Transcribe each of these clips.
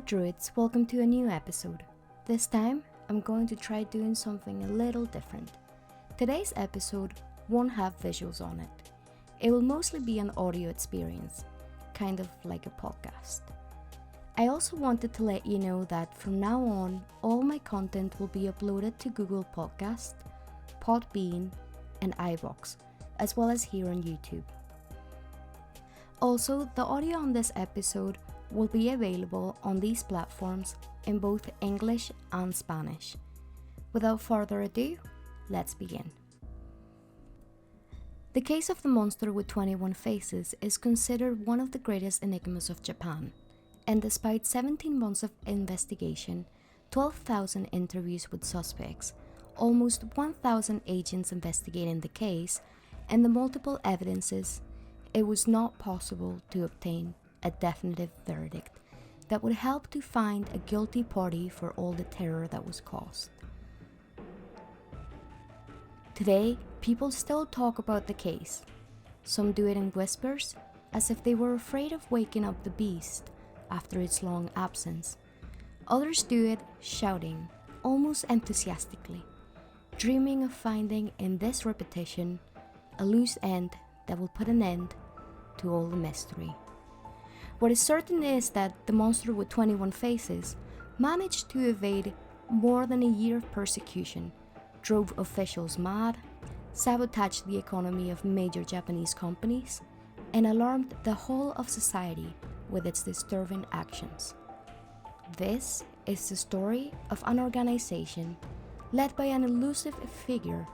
Druids, welcome to a new episode. This time, I'm going to try doing something a little different. Today's episode won't have visuals on it. It will mostly be an audio experience, kind of like a podcast. I also wanted to let you know that from now on, all my content will be uploaded to Google Podcast, Podbean, and iVoox, as well as here on YouTube. Also, the audio on this episode will be available on these platforms in both English and Spanish. Without further ado, let's begin. The case of the monster with 21 faces is considered one of the greatest enigmas of Japan, and despite 17 months of investigation, 12,000 interviews with suspects, almost 1,000 agents investigating the case, and the multiple evidences, it was not possible to obtain a definitive verdict that would help to find a guilty party for all the terror that was caused. Today, people still talk about the case. Some do it in whispers, as if they were afraid of waking up the beast after its long absence. Others do it shouting, almost enthusiastically, dreaming of finding in this repetition a loose end that will put an end to all the mystery. What is certain is that the monster with 21 faces managed to evade more than a year of persecution, drove officials mad, sabotaged the economy of major Japanese companies, and alarmed the whole of society with its disturbing actions. This is the story of an organization led by an elusive figure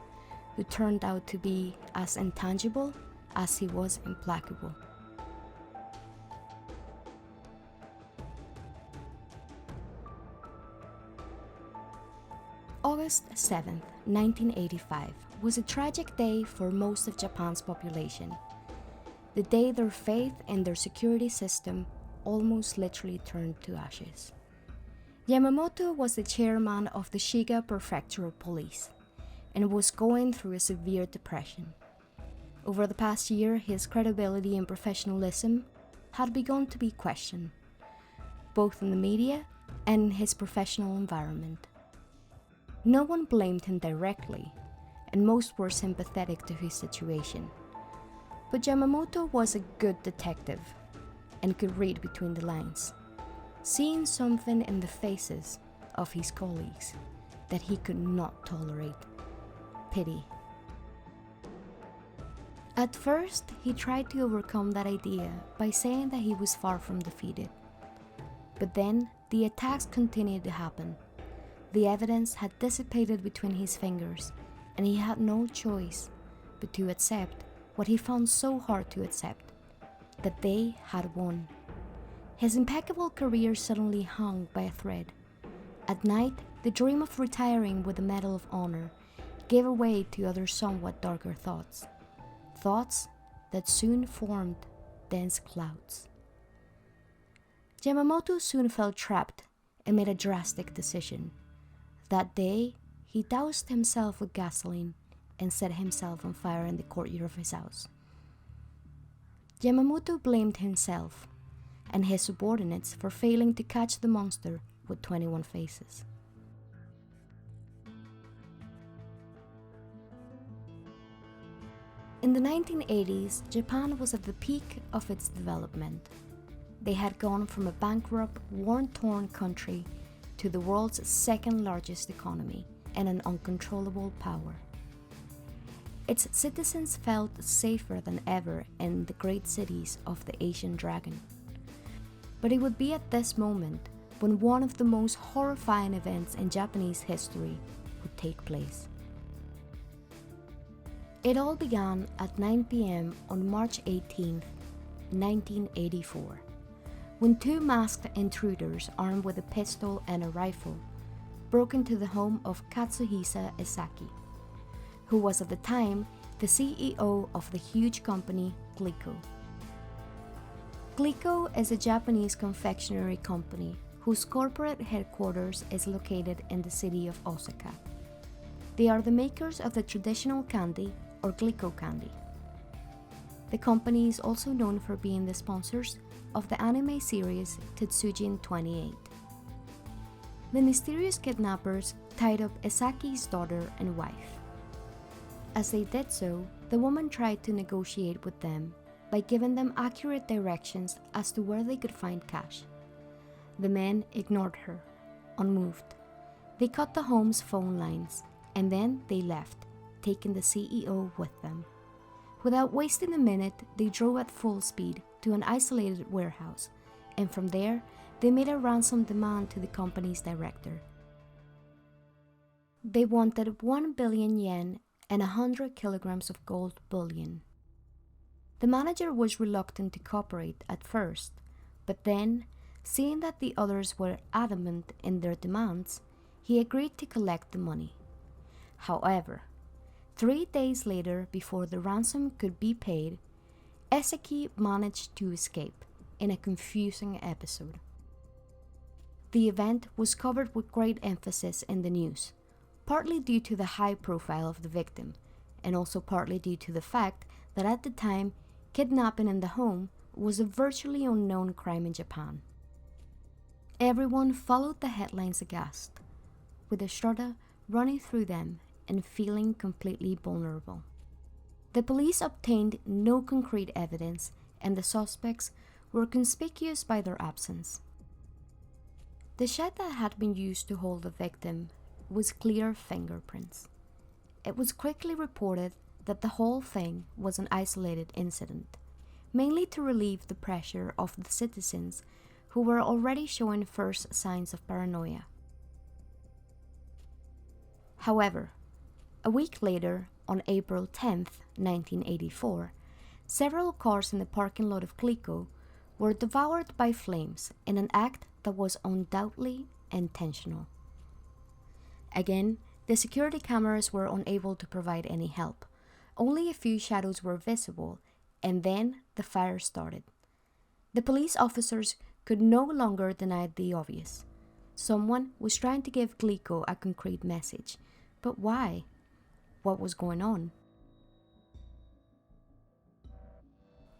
who turned out to be as intangible as he was implacable. August 7th, 1985 was a tragic day for most of Japan's population. The day their faith in their security system almost literally turned to ashes. Yamamoto was the chairman of the Shiga Prefectural Police and was going through a severe depression. Over the past year, his credibility and professionalism had begun to be questioned, both in the media and in his professional environment. No one blamed him directly, and most were sympathetic to his situation. But Yamamoto was a good detective and could read between the lines, seeing something in the faces of his colleagues that he could not tolerate: pity. At first, he tried to overcome that idea by saying that he was far from defeated. But then, the attacks continued to happen. The evidence had dissipated between his fingers, and he had no choice but to accept what he found so hard to accept, that they had won. His impeccable career suddenly hung by a thread. At night, the dream of retiring with the Medal of Honor gave way to other somewhat darker thoughts. Thoughts that soon formed dense clouds. Yamamoto soon felt trapped and made a drastic decision. That day, he doused himself with gasoline and set himself on fire in the courtyard of his house. Yamamoto blamed himself and his subordinates for failing to catch the monster with 21 faces. In the 1980s, Japan was at the peak of its development. They had gone from a bankrupt, war-torn country to the world's second largest economy and an uncontrollable power. Its citizens felt safer than ever in the great cities of the Asian dragon. But it would be at this moment when one of the most horrifying events in Japanese history would take place. It all began at 9 p.m. on March 18, 1984. When two masked intruders armed with a pistol and a rifle broke into the home of Katsuhisa Ezaki, who was at the time the CEO of the huge company Glico. Glico is a Japanese confectionery company whose corporate headquarters is located in the city of Osaka. They are the makers of the traditional candy or Glico candy. The company is also known for being the sponsors of the anime series Tetsujin 28. the mysterious kidnappers tied up Ezaki's daughter and wife. As they did so, the woman tried to negotiate with them by giving them accurate directions as to where they could find cash. The men ignored her, unmoved. They cut the home's phone lines, and then they left, taking the CEO with them. Without wasting a minute, they drove at full speed to an isolated warehouse, and from there, they made a ransom demand to the company's director. They wanted 1 billion yen and 100 kilograms of gold bullion. The manager was reluctant to cooperate at first, but then, seeing that the others were adamant in their demands, he agreed to collect the money. However, 3 days later, before the ransom could be paid, Ezaki managed to escape in a confusing episode. The event was covered with great emphasis in the news, partly due to the high profile of the victim, and also partly due to the fact that at the time, kidnapping in the home was a virtually unknown crime in Japan. Everyone followed the headlines aghast, with the shudder running through them and feeling completely vulnerable. The police obtained no concrete evidence, and the suspects were conspicuous by their absence. The shed that had been used to hold the victim was clear fingerprints. It was quickly reported that the whole thing was an isolated incident, mainly to relieve the pressure of the citizens who were already showing first signs of paranoia. However, a week later, on April 10, 1984, several cars in the parking lot of Glico were devoured by flames in an act that was undoubtedly intentional. Again, the security cameras were unable to provide any help. Only a few shadows were visible, and then the fire started. The police officers could no longer deny the obvious. Someone was trying to give Glico a concrete message. But why? What was going on?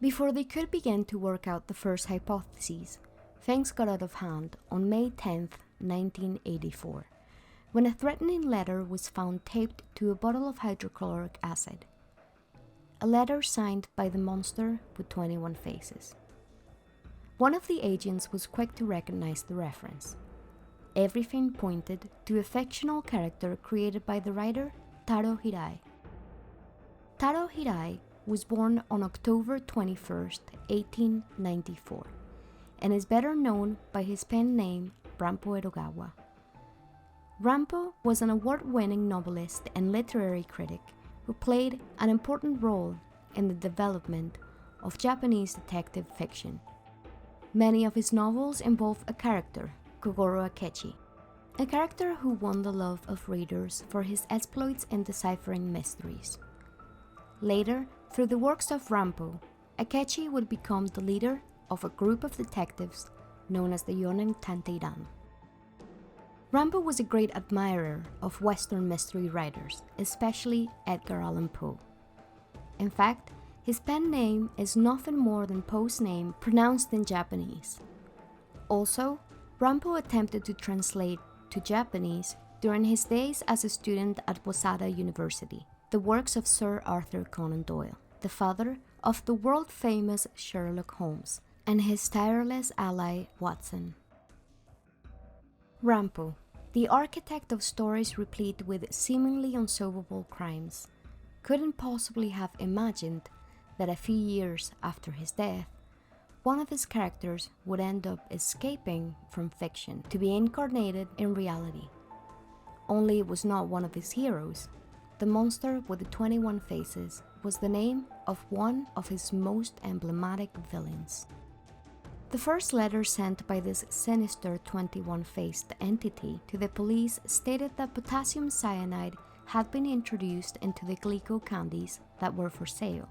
Before they could begin to work out the first hypotheses, things got out of hand on May 10, 1984, when a threatening letter was found taped to a bottle of hydrochloric acid. A letter signed by the monster with 21 faces. One of the agents was quick to recognize the reference. Everything pointed to a fictional character created by the writer Taro Hirai. Taro Hirai was born on October 21, 1894, and is better known by his pen name Rampo Edogawa. Rampo was an award-winning novelist and literary critic who played an important role in the development of Japanese detective fiction. Many of his novels involve a character, Kogoro Akechi, a character who won the love of readers for his exploits in deciphering mysteries. Later, through the works of Rampo, Akechi would become the leader of a group of detectives known as the Yonen Tanteidan. Rampo was a great admirer of Western mystery writers, especially Edgar Allan Poe. In fact, his pen name is nothing more than Poe's name pronounced in Japanese. Also, Rampo attempted to translate to Japanese during his days as a student at Waseda University the works of Sir Arthur Conan Doyle, the father of the world-famous Sherlock Holmes, and his tireless ally Watson. Rampo, the architect of stories replete with seemingly unsolvable crimes, couldn't possibly have imagined that a few years after his death, one of his characters would end up escaping from fiction to be incarnated in reality. Only it was not one of his heroes. The monster with the 21 faces was the name of one of his most emblematic villains. The first letter sent by this sinister 21-faced entity to the police stated that potassium cyanide had been introduced into the Glico candies that were for sale.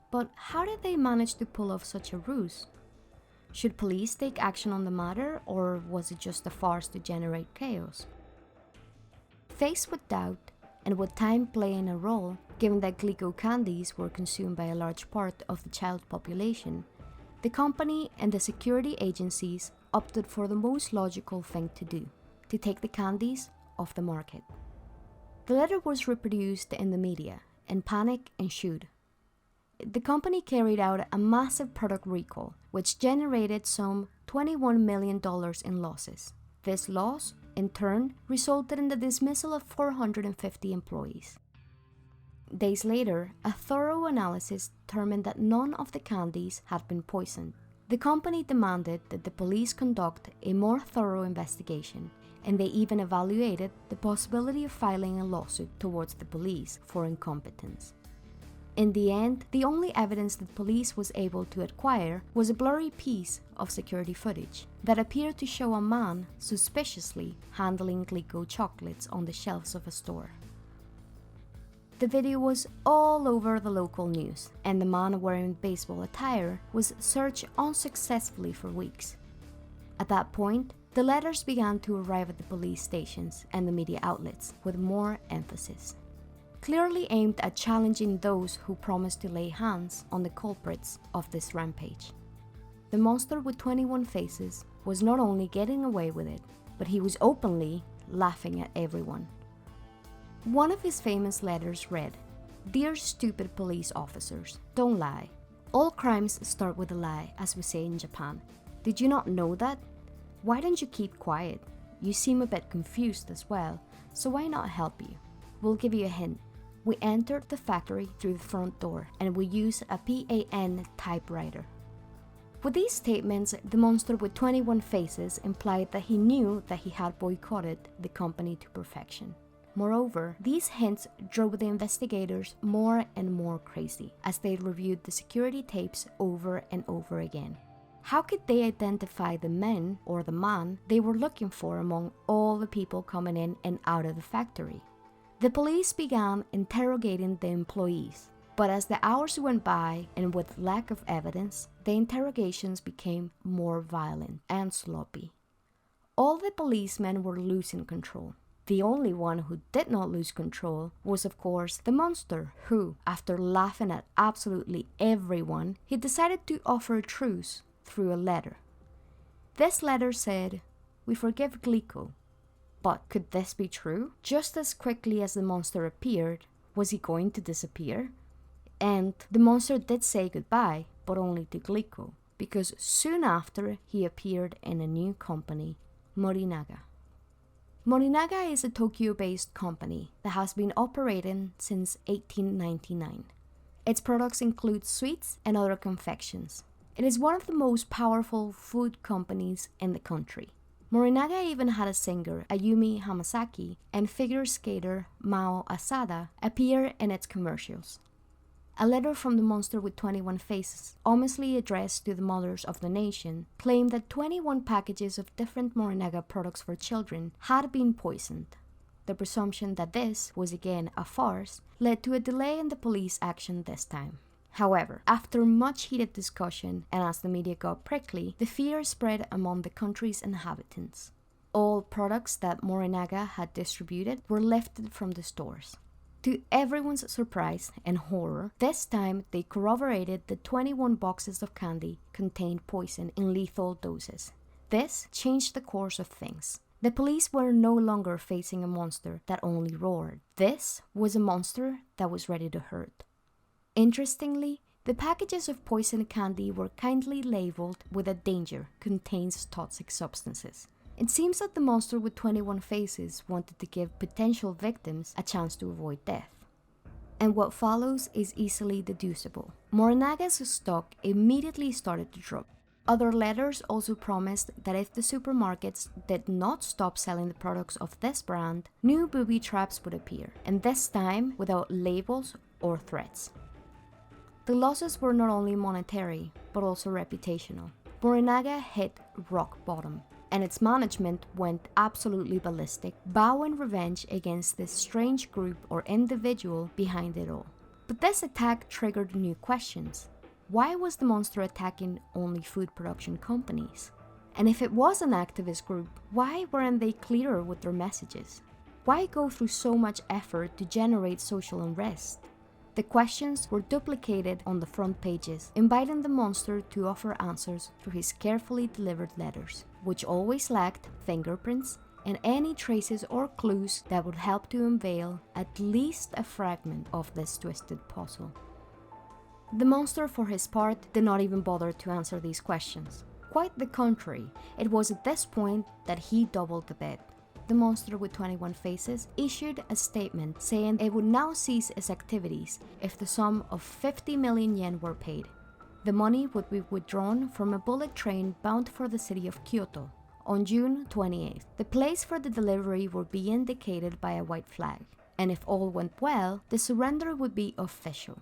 But how did they manage to pull off such a ruse? Should police take action on the matter, or was it just a farce to generate chaos? Faced with doubt, and with time playing a role, given that Glico candies were consumed by a large part of the child population, the company and the security agencies opted for the most logical thing to do: to take the candies off the market. The letter was reproduced in the media, and panic ensued. The company carried out a massive product recall, which generated some $21 million in losses. This loss, in turn, resulted in the dismissal of 450 employees. Days later, a thorough analysis determined that none of the candies had been poisoned. The company demanded that the police conduct a more thorough investigation, and they even evaluated the possibility of filing a lawsuit towards the police for incompetence. In the end, the only evidence that police was able to acquire was a blurry piece of security footage that appeared to show a man suspiciously handling Glico chocolates on the shelves of a store. The video was all over the local news, and the man wearing baseball attire was searched unsuccessfully for weeks. At that point, the letters began to arrive at the police stations and the media outlets with more emphasis, clearly aimed at challenging those who promised to lay hands on the culprits of this rampage. The monster with 21 faces was not only getting away with it, but he was openly laughing at everyone. One of his famous letters read, "Dear stupid police officers, don't lie. All crimes start with a lie, as we say in Japan. Did you not know that? Why don't you keep quiet? You seem a bit confused as well, so why not help you? We'll give you a hint. We entered the factory through the front door, and we use a PAN typewriter." With these statements, the monster with 21 faces implied that he knew that he had boycotted the company to perfection. Moreover, these hints drove the investigators more and more crazy as they reviewed the security tapes over and over again. How could they identify the men or the man they were looking for among all the people coming in and out of the factory? The police began interrogating the employees, but as the hours went by and with lack of evidence, the interrogations became more violent and sloppy. All the policemen were losing control. The only one who did not lose control was, of course, the monster, who, after laughing at absolutely everyone, he decided to offer a truce through a letter. This letter said, "We forgive Glico." But could this be true? Just as quickly as the monster appeared, was he going to disappear? And the monster did say goodbye, but only to Glico, because soon after he appeared in a new company, Morinaga. Morinaga is a Tokyo-based company that has been operating since 1899. Its products include sweets and other confections. It is one of the most powerful food companies in the country. Morinaga even had a singer, Ayumi Hamasaki, and figure skater Mao Asada appear in its commercials. A letter from the monster with 21 faces, ominously addressed to the mothers of the nation, claimed that 21 packages of different Morinaga products for children had been poisoned. The presumption that this was again a farce led to a delay in the police action this time. However, after much heated discussion and as the media got prickly, the fear spread among the country's inhabitants. All products that Morinaga had distributed were lifted from the stores. To everyone's surprise and horror, this time they corroborated that 21 boxes of candy contained poison in lethal doses. This changed the course of things. The police were no longer facing a monster that only roared. This was a monster that was ready to hurt. Interestingly, the packages of poisoned candy were kindly labeled with a danger contains toxic substances. It seems that the monster with 21 faces wanted to give potential victims a chance to avoid death. And what follows is easily deducible. Morinaga's stock immediately started to drop. Other letters also promised that if the supermarkets did not stop selling the products of this brand, new booby traps would appear, and this time without labels or threats. The losses were not only monetary, but also reputational. Morinaga hit rock bottom, and its management went absolutely ballistic, vowing revenge against this strange group or individual behind it all. But this attack triggered new questions. Why was the monster attacking only food production companies? And if it was an activist group, why weren't they clearer with their messages? Why go through so much effort to generate social unrest? The questions were duplicated on the front pages, inviting the monster to offer answers through his carefully delivered letters, which always lacked fingerprints and any traces or clues that would help to unveil at least a fragment of this twisted puzzle. The monster, for his part, did not even bother to answer these questions. Quite the contrary, it was at this point that he doubled the bet. The monster with 21 faces issued a statement saying it would now cease its activities if the sum of 50 million yen were paid. The money would be withdrawn from a bullet train bound for the city of Kyoto on June 28th. The place for the delivery would be indicated by a white flag, and if all went well, the surrender would be official.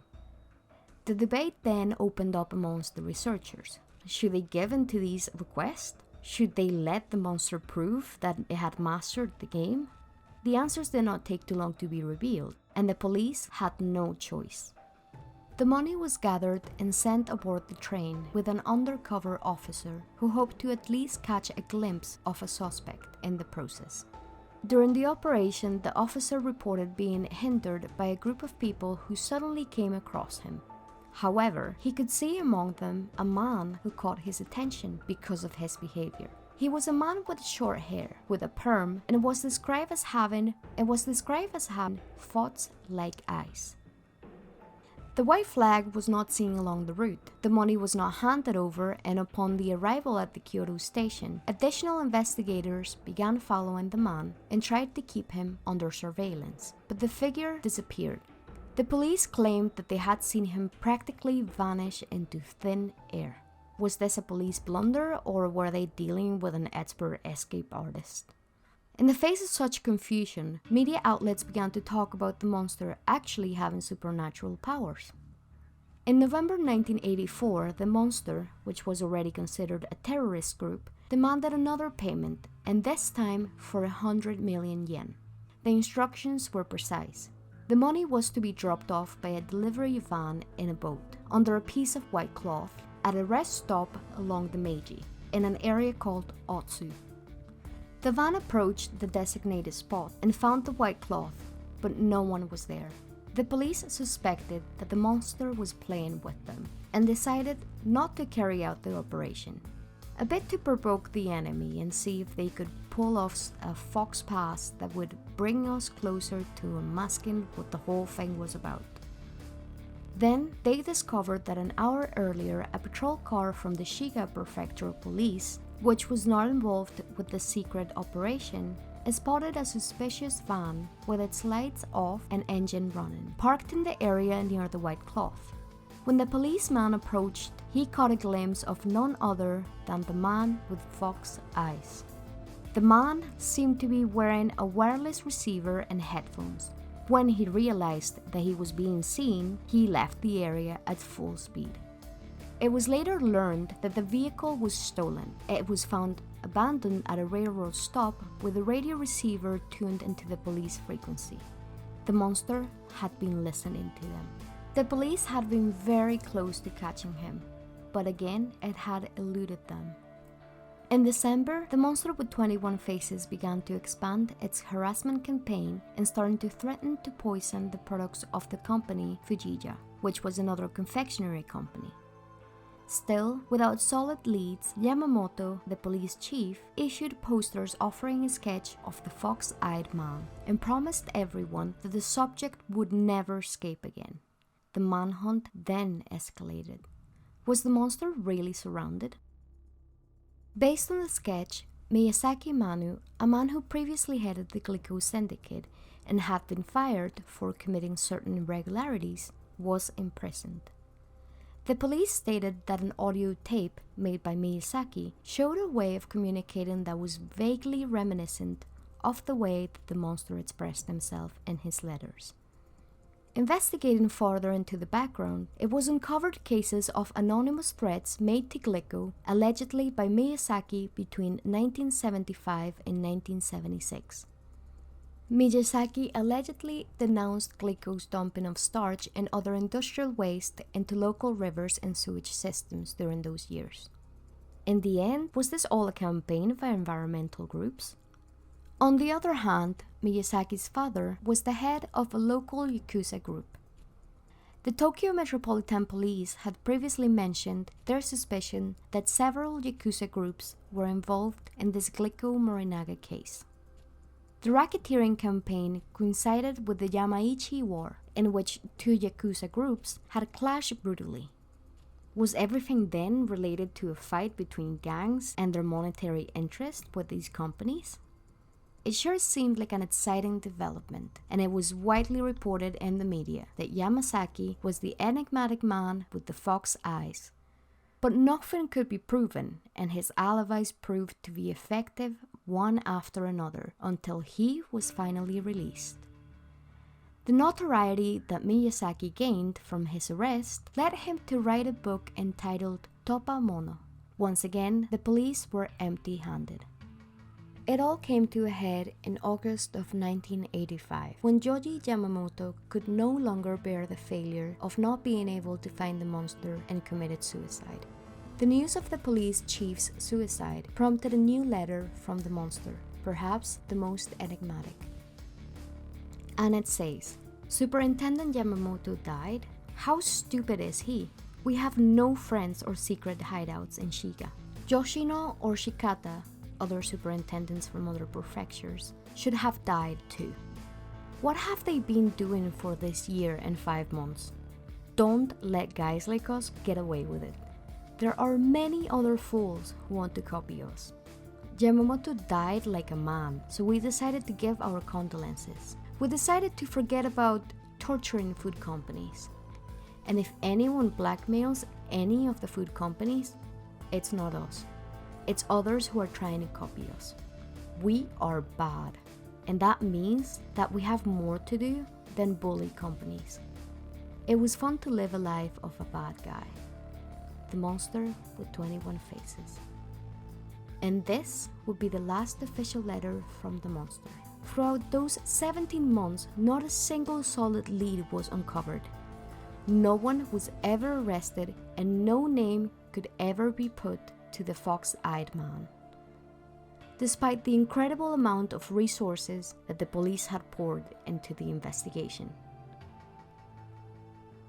The debate then opened up amongst the researchers. Should they give in to these requests? Should they let the monster prove that it had mastered the game? The answers did not take too long to be revealed, and the police had no choice. The money was gathered and sent aboard the train with an undercover officer who hoped to at least catch a glimpse of a suspect in the process. During the operation, the officer reported being hindered by a group of people who suddenly came across him. However, he could see among them a man who caught his attention because of his behavior. He was a man with short hair, with a perm, and was described as having fox-like eyes. The white flag was not seen along the route. The money was not handed over, and upon the arrival at the Kyoto station, additional investigators began following the man and tried to keep him under surveillance, but the figure disappeared. The police claimed that they had seen him practically vanish into thin air. Was this a police blunder, or were they dealing with an expert escape artist? In the face of such confusion, media outlets began to talk about the monster actually having supernatural powers. In November 1984, the monster, which was already considered a terrorist group, demanded another payment, and this time for 100 million yen. The instructions were precise. The money was to be dropped off by a delivery van in a boat, under a piece of white cloth, at a rest stop along the Meiji, in an area called Otsu. The van approached the designated spot and found the white cloth, but no one was there. The police suspected that the monster was playing with them, and decided not to carry out the operation. A bit to provoke the enemy and see if they could pull off a fox pass that would bring us closer to unmasking what the whole thing was about. Then they discovered that an hour earlier a patrol car from the Shiga Prefectural Police, which was not involved with the secret operation, spotted a suspicious van with its lights off and engine running, parked in the area near the white cloth. When the policeman approached, he caught a glimpse of none other than the man with fox eyes. The man seemed to be wearing a wireless receiver and headphones. When he realized that he was being seen, he left the area at full speed. It was later learned that the vehicle was stolen. It was found abandoned at a railroad stop with a radio receiver tuned into the police frequency. The monster had been listening to them. The police had been very close to catching him, but again it had eluded them. In December, the monster with 21 faces began to expand its harassment campaign and started to threaten to poison the products of the company Fujija, which was another confectionery company. Still, without solid leads, Yamamoto, the police chief, issued posters offering a sketch of the fox-eyed man and promised everyone that the subject would never escape again. The manhunt then escalated. Was the monster really surrounded? Based on the sketch, Miyazaki Manu, a man who previously headed the Glico syndicate and had been fired for committing certain irregularities, was imprisoned. The police stated that an audio tape made by Miyazaki showed a way of communicating that was vaguely reminiscent of the way that the monster expressed himself in his letters. Investigating further into the background, it was uncovered cases of anonymous threats made to Glico, allegedly by Miyazaki between 1975 and 1976. Miyazaki allegedly denounced Glico's dumping of starch and other industrial waste into local rivers and sewage systems during those years. In the end, was this all a campaign by environmental groups? On the other hand, Miyazaki's father was the head of a local Yakuza group. The Tokyo Metropolitan Police had previously mentioned their suspicion that several Yakuza groups were involved in this Glico Morinaga case. The racketeering campaign coincided with the Yamaichi War, in which two Yakuza groups had clashed brutally. Was everything then related to a fight between gangs and their monetary interest with these companies? It sure seemed like an exciting development, and it was widely reported in the media that Yamasaki was the enigmatic man with the fox eyes. But nothing could be proven, and his alibis proved to be effective one after another until he was finally released. The notoriety that Miyazaki gained from his arrest led him to write a book entitled Topa Mono. Once again, the police were empty-handed. It all came to a head in August of 1985, when Joji Yamamoto could no longer bear the failure of not being able to find the monster and committed suicide. The news of the police chief's suicide prompted a new letter from the monster, perhaps the most enigmatic. And it says, "Superintendent Yamamoto died? How stupid is he? We have no friends or secret hideouts in Shiga. Yoshino or Shikata, other superintendents from other prefectures, should have died too. What have they been doing for this year and 5 months? Don't let guys like us get away with it. There are many other fools who want to copy us." Yamamoto died like a man, so we decided to give our condolences. We decided to forget about torturing food companies. And if anyone blackmails any of the food companies, it's not us. It's others who are trying to copy us. We are bad, and that means that we have more to do than bully companies. It was fun to live a life of a bad guy. The monster with 21 faces. And this would be the last official letter from the monster. Throughout those 17 months, not a single solid lead was uncovered. No one was ever arrested, and no name could ever be put to the fox-eyed man. Despite the incredible amount of resources that the police had poured into the investigation.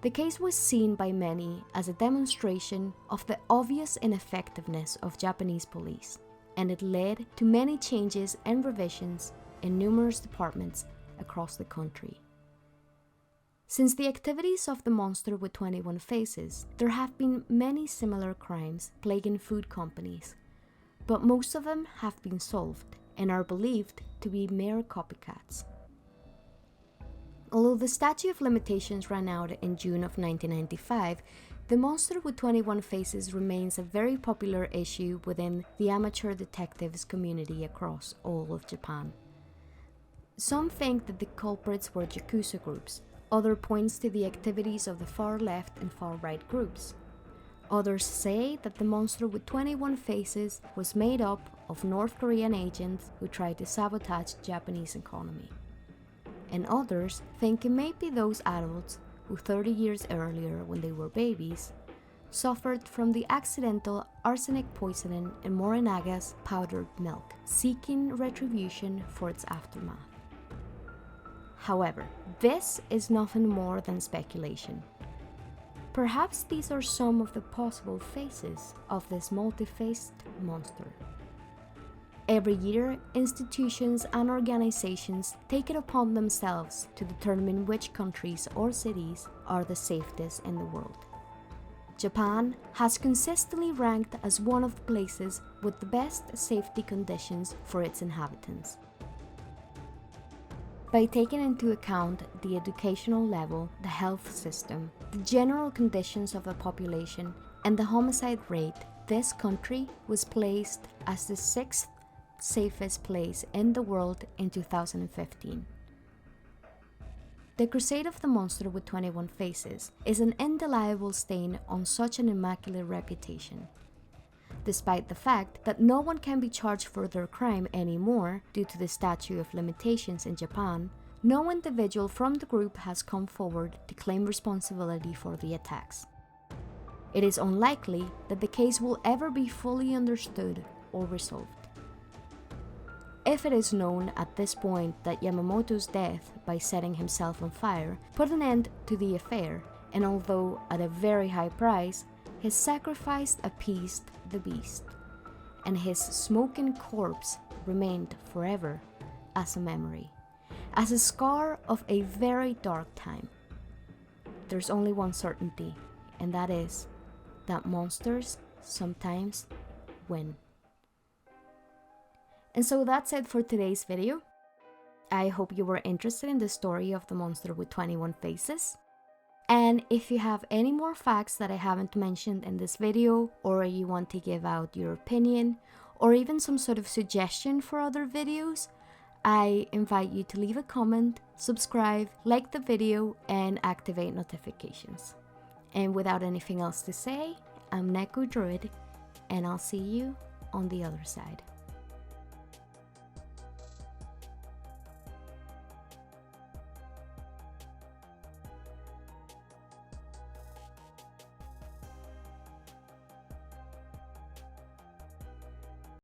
The case was seen by many as a demonstration of the obvious ineffectiveness of Japanese police, and it led to many changes and revisions in numerous departments across the country. Since the activities of the monster with 21 faces, there have been many similar crimes plaguing food companies, but most of them have been solved and are believed to be mere copycats. Although the statute of limitations ran out in June of 1995, the monster with 21 faces remains a very popular issue within the amateur detectives community across all of Japan. Some think that the culprits were Yakuza groups. Others point to the activities of the far left and far right groups. Others say that the monster with 21 faces was made up of North Korean agents who tried to sabotage the Japanese economy. And others think it may be those adults who 30 years earlier, when they were babies, suffered from the accidental arsenic poisoning in Morinaga's powdered milk, seeking retribution for its aftermath. However, this is nothing more than speculation. Perhaps these are some of the possible faces of this multi-faced monster. Every year, institutions and organizations take it upon themselves to determine which countries or cities are the safest in the world. Japan has consistently ranked as one of the places with the best safety conditions for its inhabitants. By taking into account the educational level, the health system, the general conditions of the population, and the homicide rate, this country was placed as the 6th safest place in the world in 2015. The Crusade of the Monster with 21 Faces is an indelible stain on such an immaculate reputation. Despite the fact that no one can be charged for their crime anymore due to the statute of limitations in Japan, no individual from the group has come forward to claim responsibility for the attacks. It is unlikely that the case will ever be fully understood or resolved. If it is known at this point that Yamamoto's death by setting himself on fire put an end to the affair, and although at a very high price, his sacrifice appeased the beast, and his smoking corpse remained forever as a memory, as a scar of a very dark time. There's only one certainty, and that is that monsters sometimes win. And so that's it for today's video. I hope you were interested in the story of the monster with 21 faces. And if you have any more facts that I haven't mentioned in this video, or you want to give out your opinion, or even some sort of suggestion for other videos, I invite you to leave a comment, subscribe, like the video, and activate notifications. And without anything else to say, I'm Neko Druid, and I'll see you on the other side.